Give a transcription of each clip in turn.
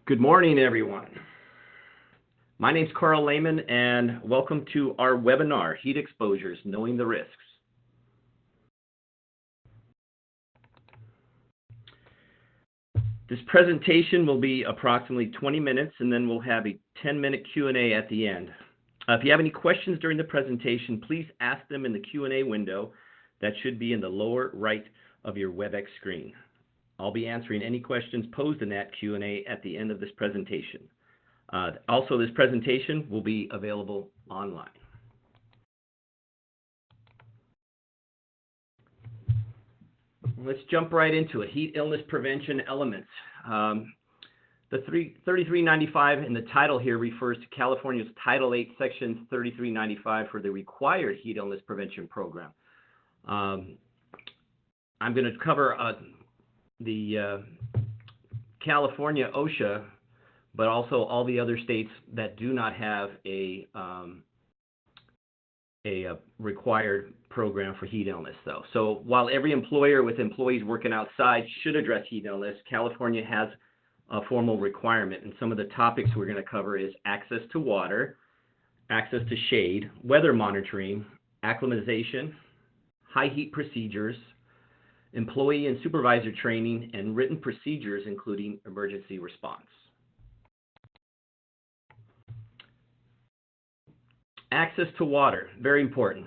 Good morning, everyone. My name is Karl Lehman, and welcome to our webinar, Heat Exposures, Knowing the Risks. This presentation will be approximately 20 minutes, and then we'll have a 10-minute Q&A at the end. If you have any questions during the presentation, please ask them in the Q&A window that should be in the lower right of your WebEx screen. I'll be answering any questions posed in that Q&A at the end of this presentation. Also, this presentation will be available online. Let's jump right into it. Heat illness prevention elements. The 3395 in the title here refers to California's Title 8, Section 3395 for the required heat illness prevention program. I'm going to cover the California OSHA, but also all the other states that do not have a required program for heat illness, though. So while every employer with employees working outside should address heat illness, California has a formal requirement, and some of the topics we're going to cover is access to water, access to shade, weather monitoring, acclimatization, high heat procedures, employee and supervisor training, and written procedures, including emergency response. Access to water, very important.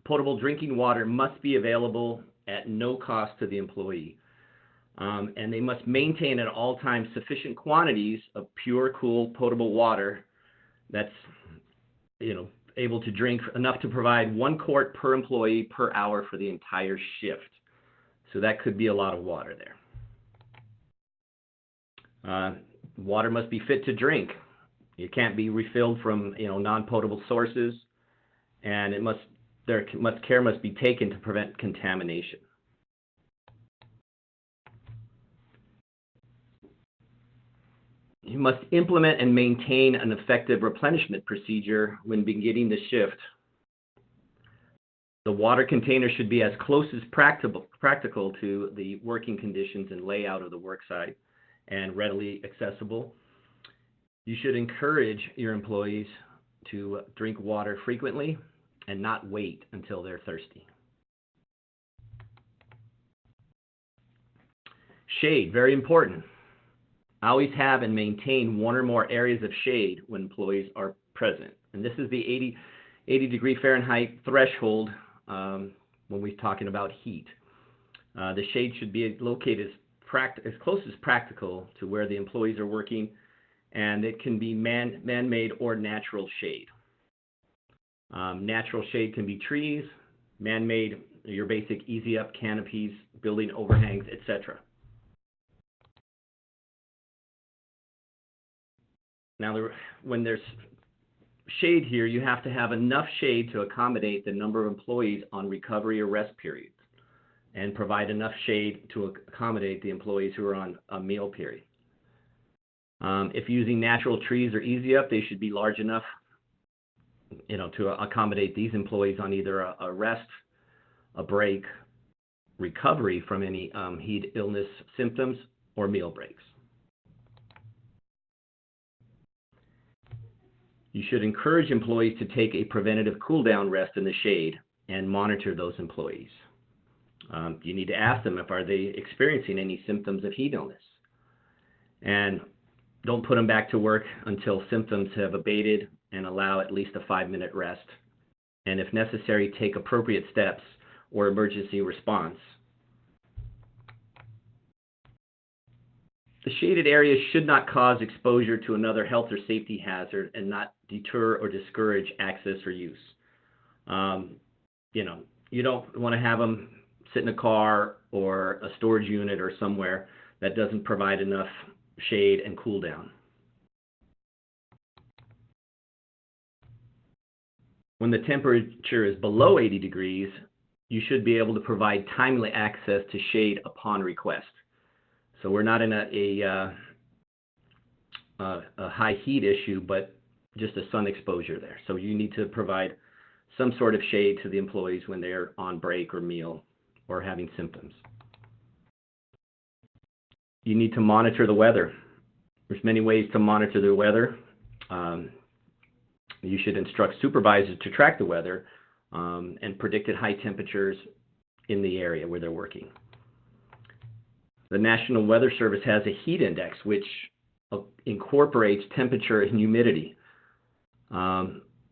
Potable drinking water must be available at no cost to the employee. And they must maintain at all times sufficient quantities of pure, cool, potable water that's, able to drink enough to provide 1 quart per employee per hour for the entire shift. So that could be a lot of water there. Water must be fit to drink. It can't be refilled from non-potable sources, and care must be taken to prevent contamination. You must implement and maintain an effective replenishment procedure when beginning the shift. The water container should be as close as practical to the working conditions and layout of the work site and readily accessible. You should encourage your employees to drink water frequently and not wait until they're thirsty. Shade, very important. Always have and maintain 1 or more areas of shade when employees are present. And this is the 80 degree Fahrenheit threshold when we're talking about heat. The shade should be located as close as practical to where the employees are working, and it can be man-made or natural shade. Natural shade can be trees, man-made, your basic easy-up canopies, building overhangs, etc. Now, when there's shade here, you have to have enough shade to accommodate the number of employees on recovery or rest periods, and provide enough shade to accommodate the employees who are on a meal period. If using natural trees or easy up, they should be large enough, to accommodate these employees on either a rest, a break, recovery from any heat illness symptoms, or meal breaks. You should encourage employees to take a preventative cool-down rest in the shade and monitor those employees. You need to ask them are they experiencing any symptoms of heat illness. And don't put them back to work until symptoms have abated, and allow at least a 5-minute rest. And if necessary, take appropriate steps or emergency response. The shaded areas should not cause exposure to another health or safety hazard and not deter or discourage access or use. You don't want to have them sit in a car or a storage unit or somewhere that doesn't provide enough shade and cool down. When the temperature is below 80 degrees, you should be able to provide timely access to shade upon request. So we're not in a high heat issue, but just a sun exposure there. So you need to provide some sort of shade to the employees when they're on break or meal or having symptoms. You need to monitor the weather. There's many ways to monitor the weather. You should instruct supervisors to track the weather and predicted high temperatures in the area where they're working. The National Weather Service has a heat index which incorporates temperature and humidity.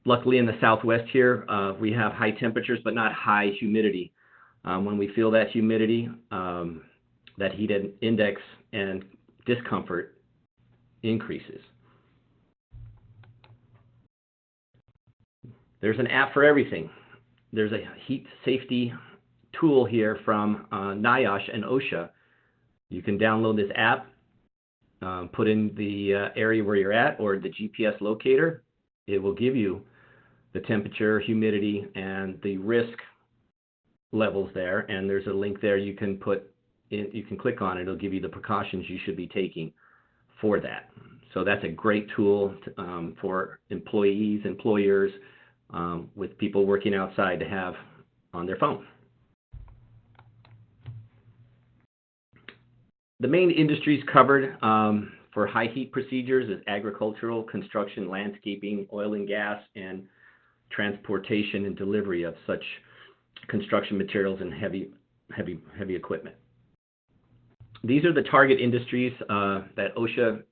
Luckily in the Southwest here, we have high temperatures but not high humidity. When we feel that humidity, that heat index and discomfort increases. There's an app for everything. There's a heat safety tool here from NIOSH and OSHA. You can download this app, put in the area where you're at or the GPS locator. It will give you the temperature, humidity, and the risk levels there. And there's a link there you can put in, you can click on it. It'll give you the precautions you should be taking for that. So that's a great tool for employees, employers, with people working outside to have on their phone. The main industries covered for high heat procedures is agricultural, construction, landscaping, oil and gas, and transportation and delivery of such construction materials and heavy equipment. These are the target industries that OSHA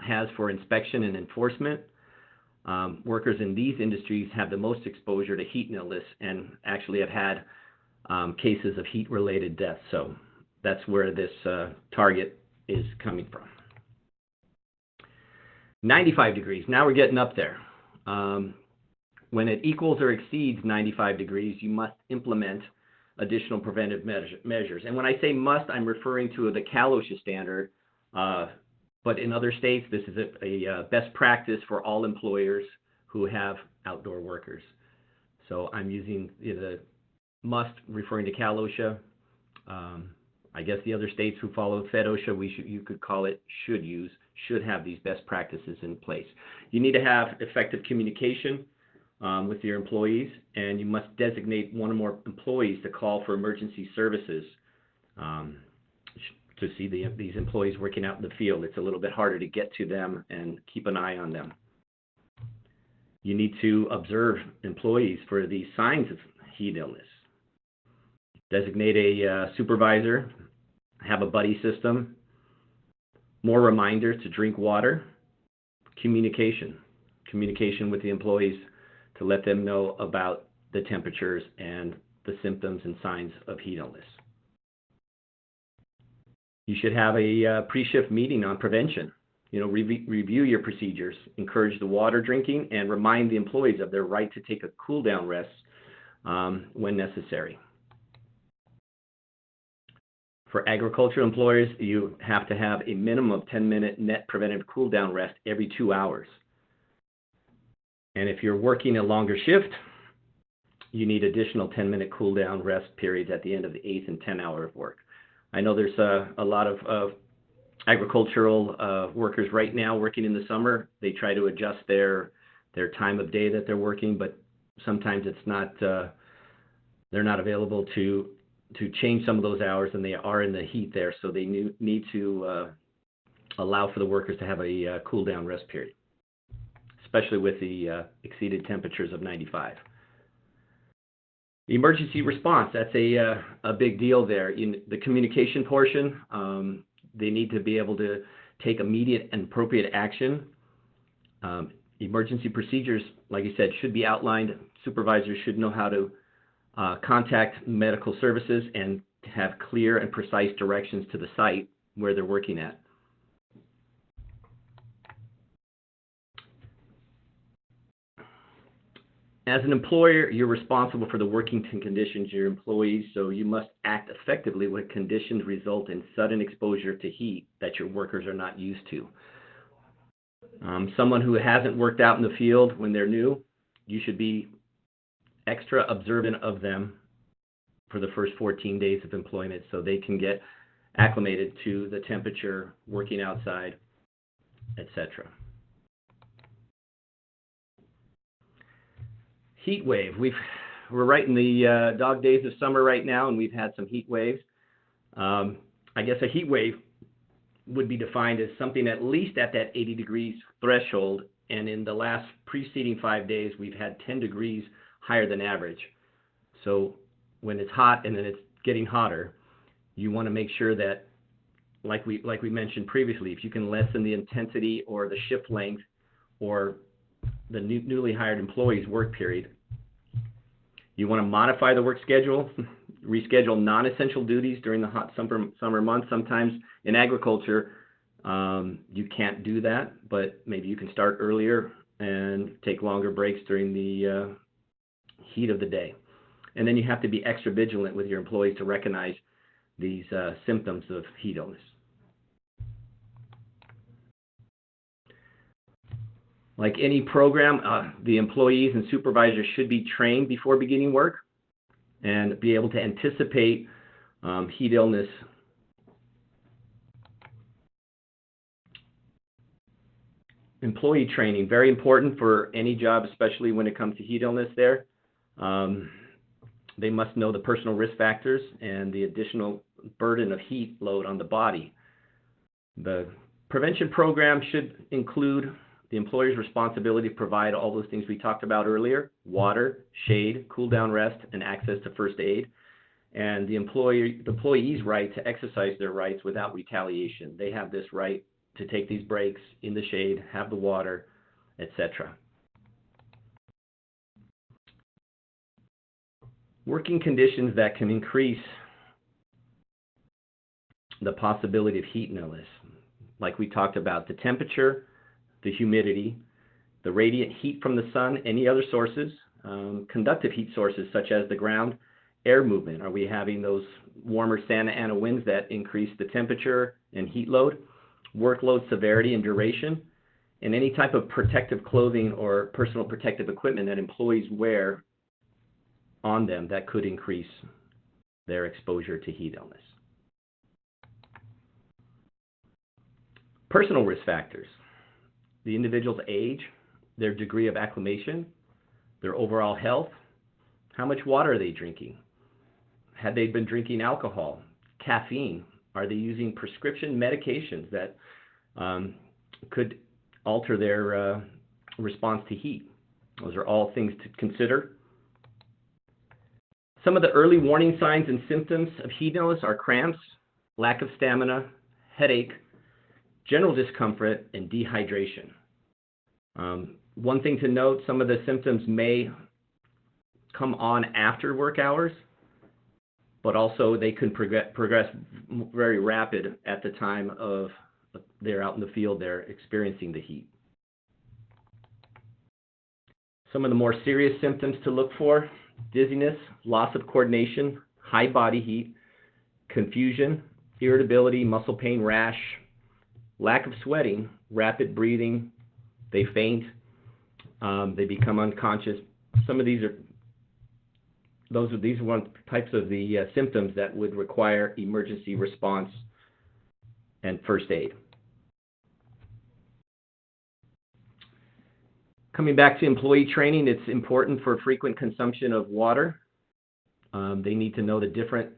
has for inspection and enforcement. Workers in these industries have the most exposure to heat illness and actually have had cases of heat-related deaths. So that's where this target is coming from. 95 degrees, now we're getting up there. When it equals or exceeds 95 degrees, you must implement additional preventive measures. And when I say must, I'm referring to the Cal OSHA standard, but in other states, this is a best practice for all employers who have outdoor workers. So I'm using the must referring to Cal OSHA. I guess the other states who follow Fed OSHA, you could call it should have these best practices in place. You need to have effective communication with your employees, and you must designate one or more employees to call for emergency services to see these employees working out in the field. It's a little bit harder to get to them and keep an eye on them. You need to observe employees for the signs of heat illness. Designate a supervisor, have a buddy system, more reminders to drink water, communication with the employees to let them know about the temperatures and the symptoms and signs of heat illness. You should have a pre-shift meeting on prevention. Review your procedures, encourage the water drinking, and remind the employees of their right to take a cool-down rest when necessary. For agricultural employers, you have to have a minimum of 10-minute net preventive cool-down rest every 2 hours. And if you're working a longer shift, you need additional 10-minute cool-down rest periods at the end of the 8th and 10th hour of work. I know there's a lot of agricultural workers right now working in the summer. They try to adjust their time of day that they're working, but sometimes it's not. They're not available to change some of those hours, and they are in the heat there, so they need to allow for the workers to have a cool-down rest period, especially with the exceeded temperatures of 95. Emergency response, that's a big deal there. In the communication portion, they need to be able to take immediate and appropriate action. Emergency procedures, like I said, should be outlined. Supervisors should know how to contact medical services and have clear and precise directions to the site where they're working at. As an employer, you're responsible for the working conditions of your employees, so you must act effectively when conditions result in sudden exposure to heat that your workers are not used to. Someone who hasn't worked out in the field when they're new, you should be extra observant of them for the first 14 days of employment so they can get acclimated to the temperature, working outside, etc. Heat wave. We're right in the dog days of summer right now, and we've had some heat waves. I guess a heat wave would be defined as something at least at that 80 degrees threshold, and in the last preceding 5 days, we've had 10 degrees higher than average. So when it's hot and then it's getting hotter, you want to make sure that, like we mentioned previously, if you can lessen the intensity or the shift length or the newly hired employee's work period, you want to modify the work schedule, reschedule non-essential duties during the hot summer months. Sometimes in agriculture, you can't do that, but maybe you can start earlier and take longer breaks during the heat of the day. And then you have to be extra vigilant with your employees to recognize these symptoms of heat illness. Like any program, the employees and supervisors should be trained before beginning work and be able to anticipate heat illness. Employee training, very important for any job, especially when it comes to heat illness there. They must know the personal risk factors and the additional burden of heat load on the body. The prevention program should include the employer's responsibility to provide all those things we talked about earlier: water, shade, cool down rest, and access to first aid. And the employee's right to exercise their rights without retaliation. They have this right to take these breaks in the shade, have the water, etc. Working conditions that can increase the possibility of heat illness, like we talked about: the temperature, the humidity, the radiant heat from the sun, any other sources, conductive heat sources such as the ground, air movement. Are we having those warmer Santa Ana winds that increase the temperature and heat load? Workload severity and duration, and any type of protective clothing or personal protective equipment that employees wear on them that could increase their exposure to heat illness. Personal risk factors: the individual's age, their degree of acclimation, their overall health, how much water are they drinking, had they been drinking alcohol, caffeine, are they using prescription medications that could alter their response to heat. Those are all things to consider. Some of the early warning signs and symptoms of heat illness are cramps, lack of stamina, headache, general discomfort, and dehydration. One thing to note, some of the symptoms may come on after work hours, but also they can progress very rapid at the time of they're out in the field, they're experiencing the heat. Some of the more serious symptoms to look for: dizziness, loss of coordination, high body heat, confusion, irritability, muscle pain, rash, lack of sweating, rapid breathing, they faint, they become unconscious. Some of these are one types of the symptoms that would require emergency response and first aid. Coming back to employee training, it's important for frequent consumption of water. They need to know the different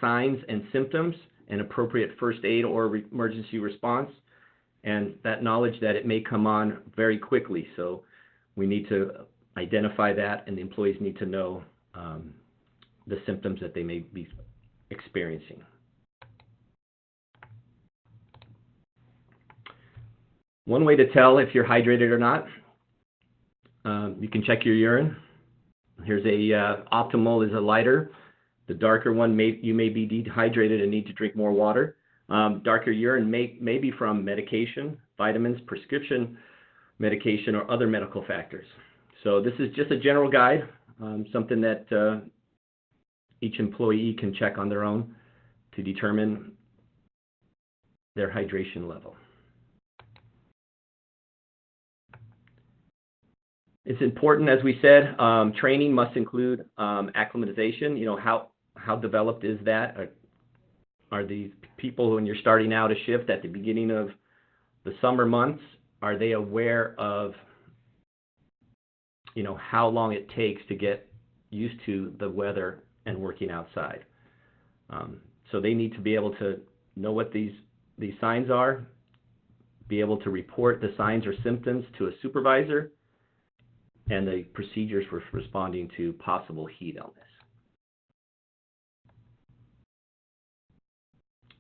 signs and symptoms and appropriate first aid or emergency response, and that knowledge that it may come on very quickly. So we need to identify that, and the employees need to know the symptoms that they may be experiencing. One way to tell if you're hydrated or not, you can check your urine. Here's a optimal is a lighter. The darker one, you may be dehydrated and need to drink more water. Darker urine may be from medication, vitamins, prescription medication, or other medical factors. So this is just a general guide, something that each employee can check on their own to determine their hydration level. It's important, as we said, training must include acclimatization. You know, how developed is that? Are these people, when you're starting out a shift at the beginning of the summer months, are they aware of, you know, how long it takes to get used to the weather and working outside? So they need to be able to know what these these signs are, be able to report the signs or symptoms to a supervisor, and the procedures for responding to possible heat illness.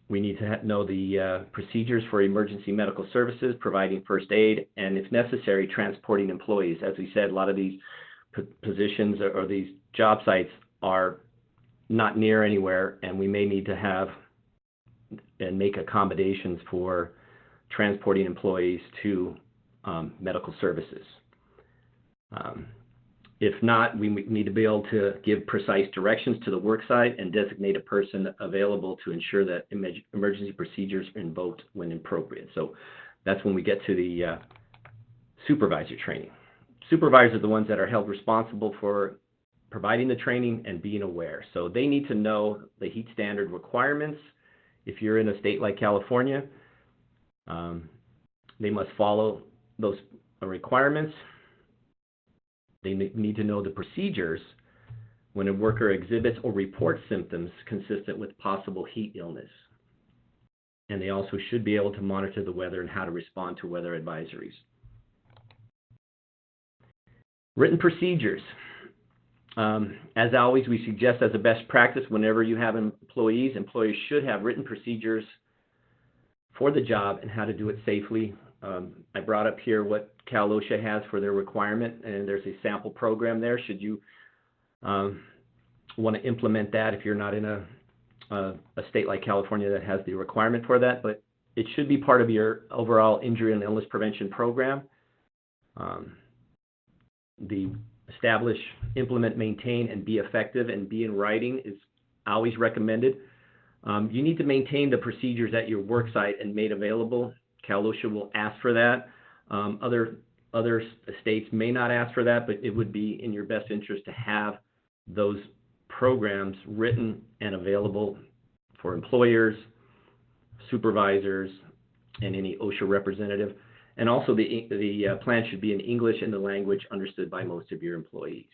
We need to know the procedures for emergency medical services, providing first aid, and if necessary, transporting employees. As we said, a lot of these positions or these job sites are not near anywhere, and we may need to have and make accommodations for transporting employees to medical services. If not, we need to be able to give precise directions to the worksite and designate a person available to ensure that emergency procedures are invoked when appropriate. So that's when we get to the supervisor training. Supervisors are the ones that are held responsible for providing the training and being aware. So they need to know the heat standard requirements. If you're in a state like California, they must follow those requirements. They need to know the procedures when a worker exhibits or reports symptoms consistent with possible heat illness. And they also should be able to monitor the weather and how to respond to weather advisories. Written procedures. As always, we suggest as a best practice, whenever you have employees should have written procedures for the job and how to do it safely. I brought up here what Cal OSHA has for their requirement, and there's a sample program there. Should you want to implement that if you're not in a state like California that has the requirement for that, but it should be part of your overall injury and illness prevention program. The establish, implement, maintain, and be effective and be in writing is always recommended. You need to maintain the procedures at your work site and made available. Cal OSHA will ask for that. Other states may not ask for that, but it would be in your best interest to have those programs written and available for employers, supervisors, and any OSHA representative. And also the plan should be in English and the language understood by most of your employees.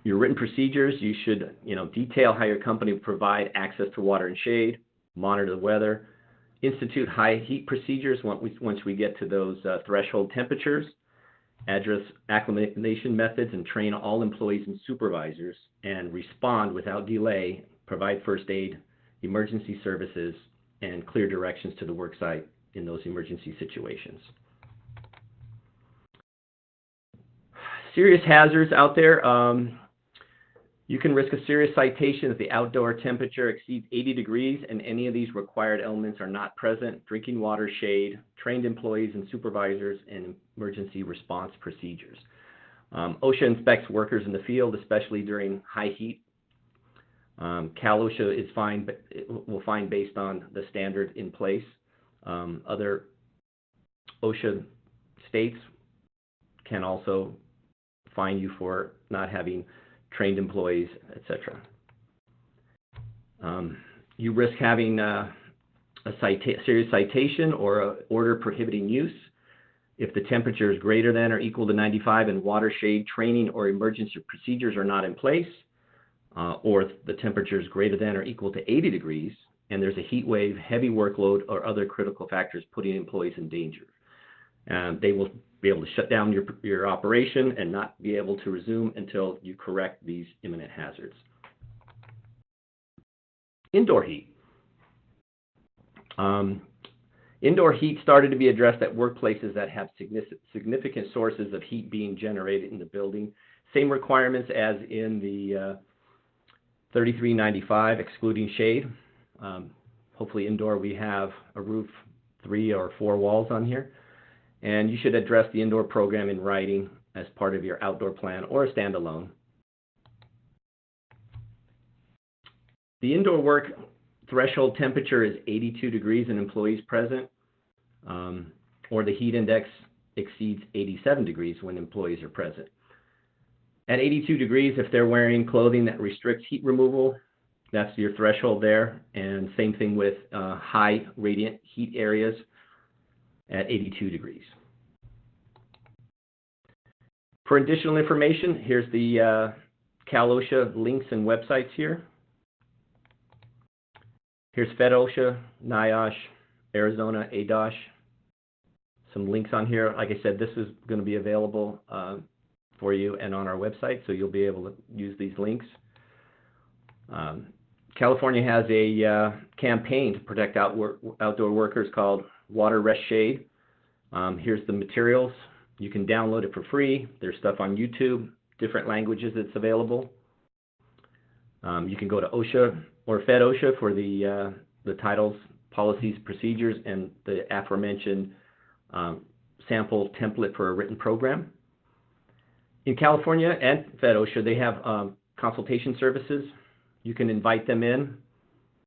Your written procedures, you should detail how your company will provide access to water and shade, monitor the weather, institute high heat procedures once we get to those threshold temperatures, address acclimatization methods, and train all employees and supervisors, and respond without delay, provide first aid, emergency services, and clear directions to the work site in those emergency situations. Serious hazards out there. You can risk a serious citation if the outdoor temperature exceeds 80 degrees and any of these required elements are not present: drinking water, shade, trained employees and supervisors, and emergency response procedures. OSHA inspects workers in the field, especially during high heat. Cal OSHA will find based on the standard in place. Other OSHA states can also fine you for not having trained employees, etc. You risk having a serious citation or an order prohibiting use if the temperature is greater than or equal to 95 and water, shade, training, or emergency procedures are not in place, or if the temperature is greater than or equal to 80 degrees and there's a heat wave, heavy workload, or other critical factors putting employees in danger. They will be able to shut down your operation and not be able to resume until you correct these imminent hazards. Indoor heat. Indoor heat started to be addressed at workplaces that have significant sources of heat being generated in the building. Same requirements as in the 3395, excluding shade. Hopefully indoor we have a roof, 3 or 4 walls on here. And you should address the indoor program in writing as part of your outdoor plan or a standalone. The indoor work threshold temperature is 82 degrees and employees present, or the heat index exceeds 87 degrees when employees are present. At 82 degrees, if they're wearing clothing that restricts heat removal, that's your threshold there. And same thing with high radiant heat areas at 82 degrees. For additional information, here's the Cal OSHA links and websites here. Here's Fed OSHA, NIOSH, Arizona, ADOSH. Some links on here. Like I said, this is going to be available for you and on our website, so you'll be able to use these links. California has a campaign to protect outdoor workers called Water Rest Shade. Here's the materials. You can download it for free. There's stuff on YouTube, different languages that's available. You can go to OSHA or Fed OSHA for the titles, policies, procedures, and the aforementioned sample template for a written program. In California and Fed OSHA, they have consultation services. You can invite them in.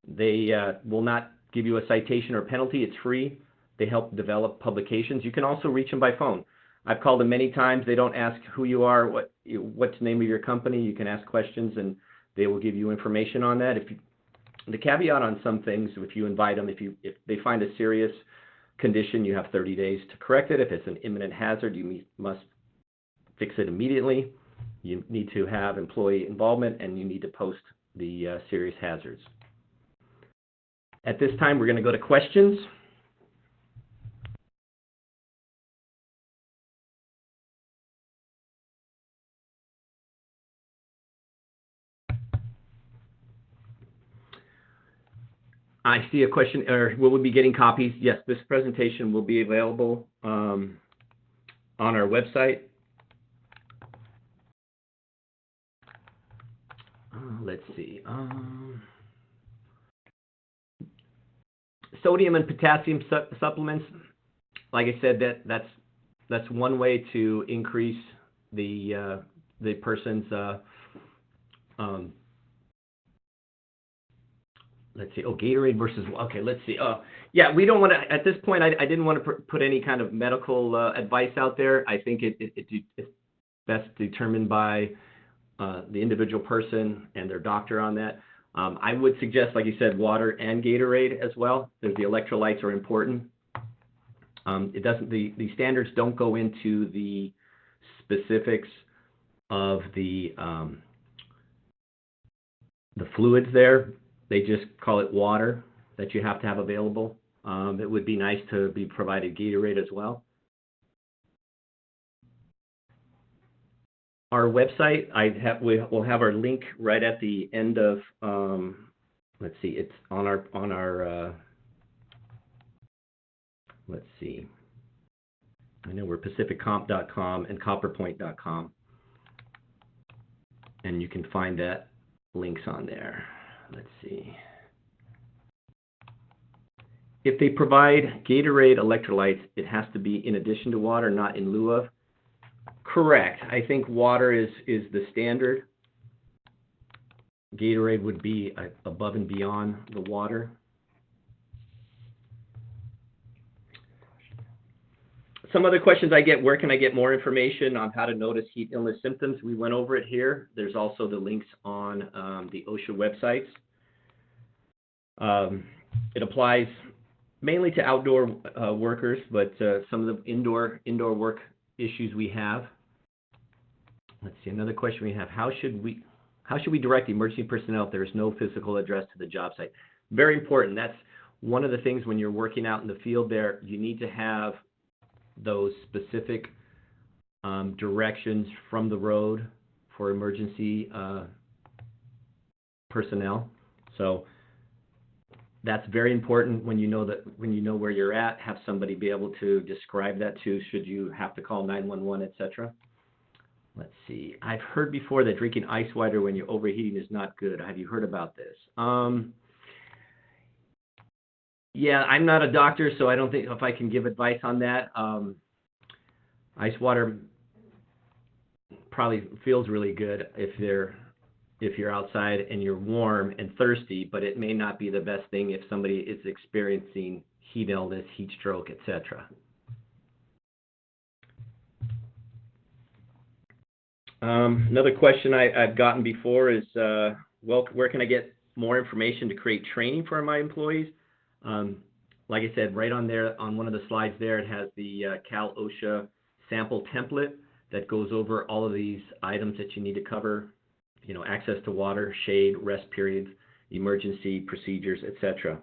They will not give you a citation or penalty. It's free. They help develop publications. You can also reach them by phone. I've called them many times. They don't ask who you are, what's the name of your company. You can ask questions, and they will give you information on that. The caveat on some things, if you invite them, if they find a serious condition, you have 30 days to correct it. If it's an imminent hazard, you must fix it immediately. You need to have employee involvement, and you need to post the serious hazards. At this time, we're going to go to questions. I see a question, or will we be getting copies? Yes, this presentation will be available on our website. Let's see. Sodium and potassium supplements. Like I said, that's one way to increase the person's. Let's see. Oh, Gatorade versus. Okay, let's see. Yeah, we don't want to. At this point, I didn't want to put any kind of medical advice out there. I think it's best determined by the individual person and their doctor on that. I would suggest, like you said, water and Gatorade as well. The electrolytes are important. It doesn't. The standards don't go into the specifics of the fluids there. They just call it water that you have to have available. It would be nice to be provided Gatorade as well. Our website, we'll have our link right at the end of. Let's see, it's on our. Let's see. I know we're pacificcomp.com and copperpoint.com, and you can find that links on there. Let's see. If they provide Gatorade electrolytes, it has to be in addition to water, not in lieu of. Correct. I think water is the standard. Gatorade would be above and beyond the water. Some other questions I get, where can I get more information on how to notice heat illness symptoms? We went over it here. There's also the links on the OSHA websites. It applies mainly to outdoor workers, but some of the indoor work issues we have. Let's see, another question we have. How should we direct emergency personnel if there is no physical address to the job site? Very important. That's one of the things when you're working out in the field there, you need to have those specific directions from the road for emergency personnel. So that's very important when you know where you're at, have somebody be able to describe that to should you have to call 911, etc. Let's see. I've heard before that drinking ice water when you're overheating is not good. Have you heard about this? Yeah, I'm not a doctor, so I don't think if I can give advice on that. Ice water probably feels really good if you're outside and you're warm and thirsty, but it may not be the best thing if somebody is experiencing heat illness, heat stroke, etc. Another question I've gotten before is, well, where can I get more information to create training for my employees? Like I said, right on there, on one of the slides there, it has the Cal OSHA sample template that goes over all of these items that you need to cover. You know, access to water, shade, rest periods. emergency procedures, etc.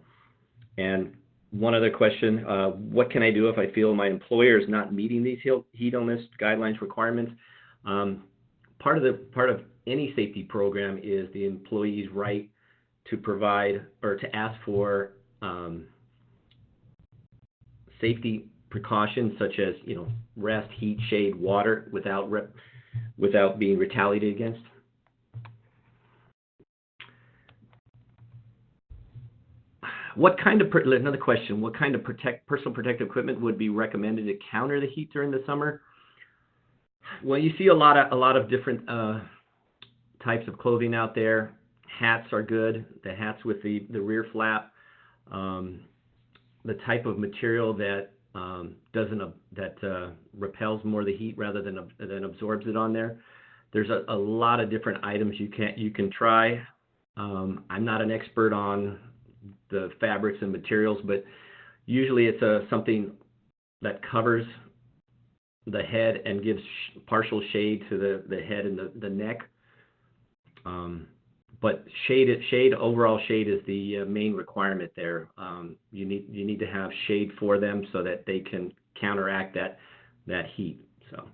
And one other question, what can I do if I feel my employer is not meeting these heat illness guidelines requirements? Part of any safety program is the employee's right to provide or to ask for safety precautions such as, rest, heat, shade, water without being retaliated against. Another question, what kind of personal protective equipment would be recommended to counter the heat during the summer? Well, you see a lot of different types of clothing out there. Hats are good. The hats with the rear flap, the type of material that repels more the heat rather than absorbs it on there. There's a lot of different items you can try. I'm not an expert on the fabrics and materials, but usually it's something that covers the head and gives partial shade to the head and the neck. But overall shade is the main requirement there. You need to have shade for them so that they can counteract that heat. So.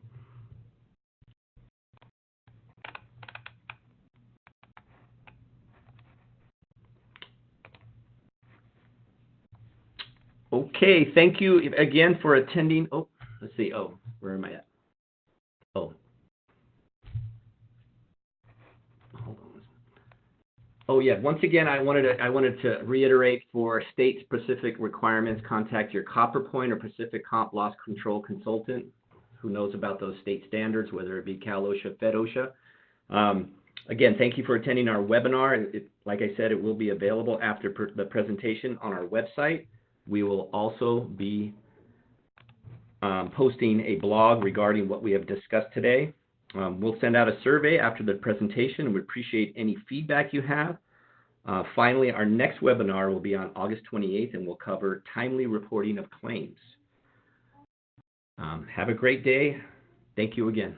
Okay, thank you again for attending. Oh, let's see. Oh, where am I at? Oh. Hold on. Oh yeah, once again, I wanted to reiterate, for state-specific requirements, contact your Copper Point or Pacific Comp Loss Control consultant who knows about those state standards, whether it be Cal OSHA, Fed OSHA. Again, thank you for attending our webinar. Like I said, it will be available after the presentation on our website. We will also be posting a blog regarding what we have discussed today. We'll send out a survey after the presentation, and we appreciate any feedback you have. Finally, our next webinar will be on August 28th, and we'll cover timely reporting of claims. Have a great day. Thank you again.